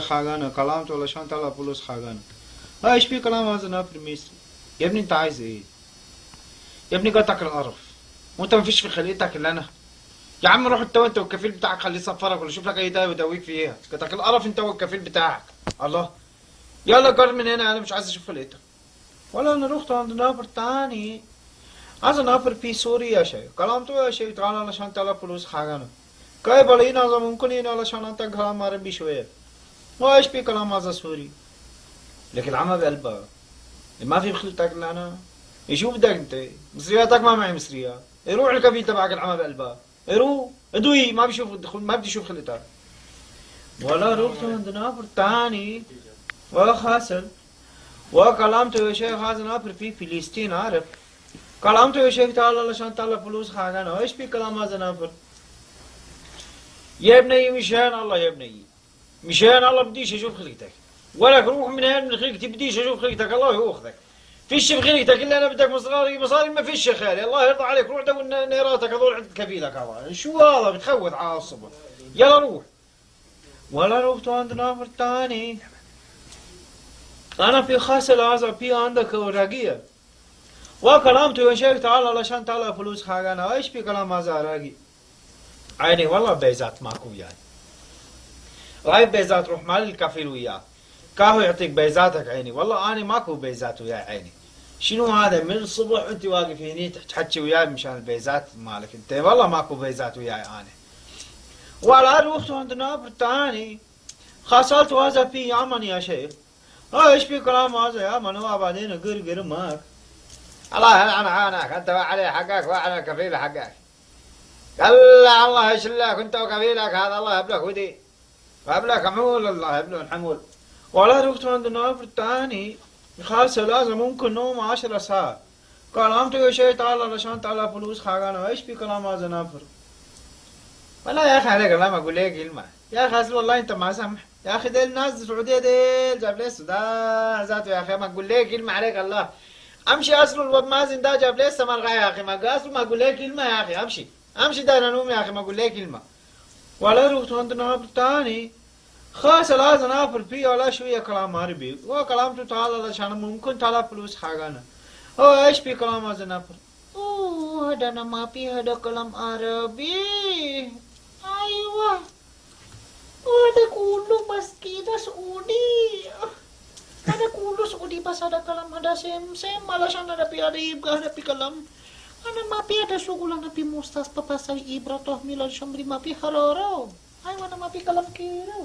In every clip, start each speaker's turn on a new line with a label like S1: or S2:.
S1: خاغانا كلام ولا شان طلع فلوس خاغانا. لا ايش في كلام هذا نافر ميسي. يا ابني انت عايز ايه؟ يا ابني قطعك القرف وانت مفيش في خليتك الا انا. يا عم روح انت والكفيل بتاعك خليه يصفرك ولا شوف لك اي دواء يداويك فيها. قطعك القرف انت والكفيل بتاعك. الله يلا قر من هنا انا مش عايز اشوف خليتك. ولا انا رحت عند نافر تاني. هذا نافر في سوريا شيء كلامته يا شيء تعال علشان طلع فلوس خاغانا. كاي بلين هذا ممكن هنا علشان انت كلام عربي شويه. ما ايش في كلام هذا سوري. لكن العمى بقلبها ما في بخلتك الا انا. شو بدك انت؟ مصرياتك ما معي مصريات. روح الكفيل تبعك العمى بقلبها. روح ادوي ما بيشوف ما بدي اشوف خلتك. ولا رحت عند نافر تاني ولا خاسل وكلامته يا شيخ هذا نافر في فلسطين عارف. كلامته يا شيخ تعال علشان طلع فلوس خاغانا. ايش في كلام هذا نافر؟ يا ابني مشان الله يا ابني مشان الله بديش اشوف خلقتك. ولك روح من هنا من خلقتي بديش اشوف خلقتك الله ياخذك. فيش بخلقتك الا انا بدك مصاري ما فيش يا خالي الله يرضى عليك روح دور نيراتك هذول عند كفيلك هذا شو هذا بتخوت على الصبح. يلا روح. ولا رحت عند نافر تاني. انا في خاسل هذا في عندك اوراقيه وكلامته يا شيخ تعال علشان طلع فلوس خاغانا. ايش في كلام هذا اوراقي؟ عيني والله بيزات ماكو وياي. هاي بيزات روح مال الكفيل وياه. كاهو يعطيك بيزاتك عيني والله اني ماكو بيزات وياي عيني. شنو هذا من الصبح انت واقف هني تحكي وياي مشان البيزات مالك انت والله ماكو بيزات وياي اني. ولا رحت عند نافر تاني خاصلت هذا في يمن يا شيخ. ايش في كلام هذا يا من هو بعدين قر ماك. الله يلعن عانك انت وعلي حقك وعلى كفيل حقك. الله الله يشلك انت وكفيلك هذا الله يبلك ودي. قبلك حمول الله يبلغ الحمول. ولا رحت عند نافر تاني خاصة لازم ممكن نوم 10 ساعات. كلامته يا شيء تعال علشان طلع فلوس خاغانا. ايش في كلام هذا نافر؟ والله يا اخي عليك الله ما اقول لك كلمة. يا اخي اصل والله انت ما سمح. يا اخي ديل الناس السعودية ديل جاب لي السودان ذاته يا اخي ما اقول لك كلمة عليك الله. امشي اصل الواد مازن ده جاب لي السمرغة يا اخي ما اصل ما اقول لك كلمة يا اخي امشي داير انوم يا اخي ما اقول لك كلمة. ولا رحت عند نافر تاني خاص لازم نافر فيه ولا شوية كلام عربي وكلامته تعال علشان ممكن طلع فلوس حقنا. ايش في كلام هذا نافر؟ هذا انا ما في هذا كلام عربي. ايوه هذا كله بس كده سعودي. هذا كله سعودي بس هذا كلام هذا سيم علشان هذا في هذا يبقى هذا في كلام. أنا ما في هذا شغل أنا في مستشفى بس إبرة تحمل الشمري ما في حرارة. أيوة أنا ما في كلام كده.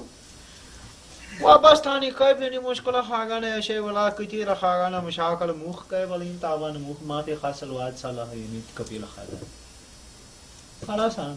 S1: وبس تاني كيف يعني مشكلة خاغانا يا شيء ولا كتير خاغانا مشاكل مخ كيف ولين تعبان مخ ما في خاص الواد صلاح يعني كفيل خاغانا. خلاص